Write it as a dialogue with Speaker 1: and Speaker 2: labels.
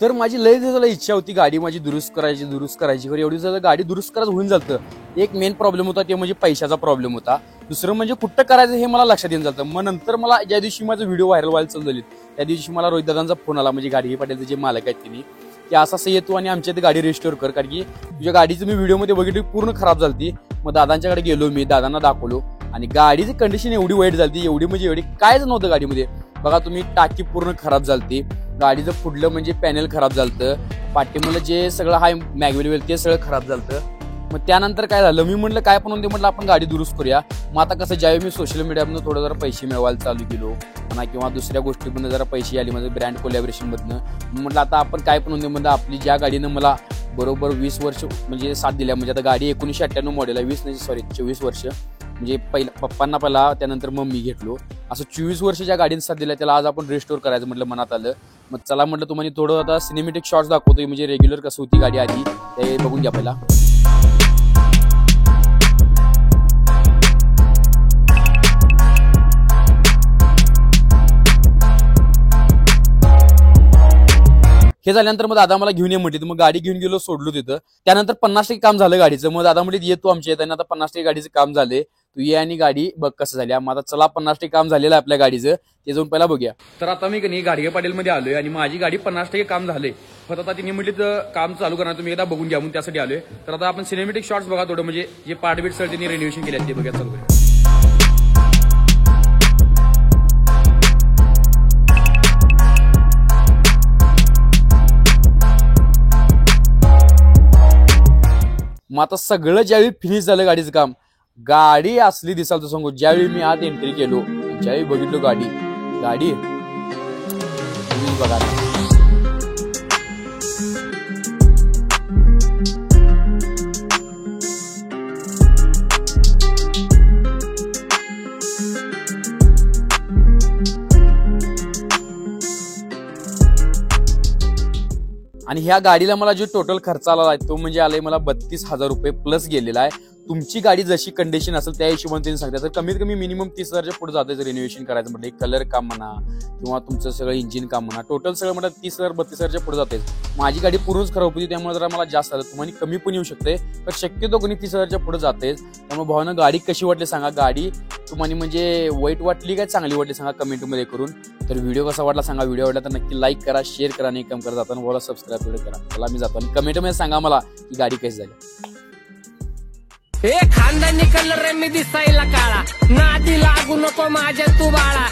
Speaker 1: तर माझी लय दिवसाला इच्छा होती गाडी माझी दुरुस्त करायची खरं एवढी दिवसाला गाडी दुरुस्त करायचं होऊन जातं। एक मेन प्रॉब्लेम होता ते म्हणजे पैशाचा प्रॉब्लेम होता, दुसरं म्हणजे कुठं करायचं हे मला लक्षात येऊन जातं। मग नंतर मला ज्या दिवशी माझं व्हिडिओ व्हायरल व्हायला चालू झाली त्या दिवशी मला रोहित दादांचा फोन आला, म्हणजे गाडी पाटीलचे जे मालक आहेत त्यांनी, की असं येतो आणि आमच्या इथे गाडी रिस्टोर कर, कारण की तुझ्या गाडीचं मी व्हिडिओमध्ये बघितली पूर्ण खराब झाली। मग दादांच्याकडे गेलो, मी दादांना दाखवलो आणि गाडीची कंडिशन एवढी वाईट झाली, एवढी म्हणजे एवढी कायच नव्हतं गाडीमध्ये। बघा तुम्ही, टाकी पूर्ण खराब झालती, गाडीचं पुढलं म्हणजे पॅनेल खराब झालतं, पाठीमधलं जे सगळं हाय मॅग्युअल ते सगळं खराब झालतं। मग त्यानंतर काय झालं, मी म्हटलं काय पण होते, म्हटलं आपण गाडी दुरुस्त करूया। मग आता कसं ज्यावेळी मी सोशल मीडियामधून थोडं जरा पैसे मिळवायला चालू केलो म्हणा, किंवा दुसऱ्या गोष्टीमधून जरा पैसे आले म्हणजे ब्रँड कोलॅबरेशन मधनं, म्हटलं आता आपण काय पण होते म्हणजे आपली ज्या गाडीनं मला बरोबर 20 वर्ष म्हणजे साथ दिल्या, म्हणजे आता गाडी 1998 मॉडेल आहे, 24 वर्ष, म्हणजे पप्पांना पहिला त्यानंतर मग मी घेतलो, असं 24 वर्ष ज्या गाडीने साथ दिल्या त्याला आज आपण रिस्टोर करायचं म्हटलं मनात आलं। मग चला म्हटलं तुम्हाला थोडं आता सिनेमॅटिक शॉट्स दाखवतोय, म्हणजे रेग्युलर कसं होती गाडी आधी ते बघून घ्या पहिला। हे झाल्यानंतर मग दादा मला घेऊन ये म्हटली, मग गाडी घेऊन गेलो, सोडलो तिथं। त्यानंतर 50% काम झालं गाडीचं। मग दादा म्हटली ये तू आमच्या येताना, आता 50% गाडीचं काम झाले, तू ये आणि गाडी बघ कसं झाली। मग आता चला 50% काम झालेलं आहे आपल्या गाडीचं, ते जाऊन पहिला बघूया। तर आता मी कधी गाडगे पाटील मध्ये आलोय आणि माझी गाडी 50% काम झाले, फक्त आता तिने म्हटली तर काम चालू करणार, तुम्ही एकदा बघून घ्या म्हणून त्यासाठी आलोय। तर आता आपण सिनेमॅटिक शॉट्स बघा थोडं, म्हणजे जे पार्टबीट सर त्यांनी रिनोव्हेशन केले ते बघा, चालू करूया। मग आता सगळं ज्यावेळी फिनिश झालं गाडीचं काम, गाडी असली दिसाल तर सांगू, ज्यावेळी मी आत एंट्री केलो, ज्यावेळी बघितलो गाडी बघा। आणि ह्या गाडीला मला जो टोटल खर्च आला आहे तो म्हणजे आलाय मला 32,000 रुपये प्लस गेलेला आहे। तुमची गाडी जशी कंडिशन असेल त्या हिशोबाने त्यांनी सांगतात, तर कमीत कमी मिनिमम 30,000च्या पुढे जाते रिनोव्हेशन करायचं म्हटलं, कलर काम म्हणा किंवा तुमचं सगळं इंजिन काम म्हणा, टोटल सगळं म्हणा 30,000 32,000च्या पुढे जाते। माझी गाडी पूर्णच खराब होती, त्यामुळे जरा मला जास्त आलं, तुम्हाला कमी पण येऊ शकते, पण शक्यतो कोणी 30,000च्या पुढे जातेच। त्यामुळे भावानं गाडी कशी वाटली सांगा, गाडी तुम्हाला म्हणजे वाईट वाटली काय चांगली वाटली सांगा कमेंटमध्ये करून। तर व्हिडिओ कसा वाटला सांगा, व्हिडिओ वाटला तर नक्की लाईक करा, शेअर करा आणि कमेंट करा, जाताना मला सबस्क्राईब करा। चला मी जातो आणि कमेंटमध्ये सांगा मला की गाडी कशी झाली।
Speaker 2: हे खानदानी कलर मी दिसायला काळा, नादी लागू नको माझ्या तू बाळा।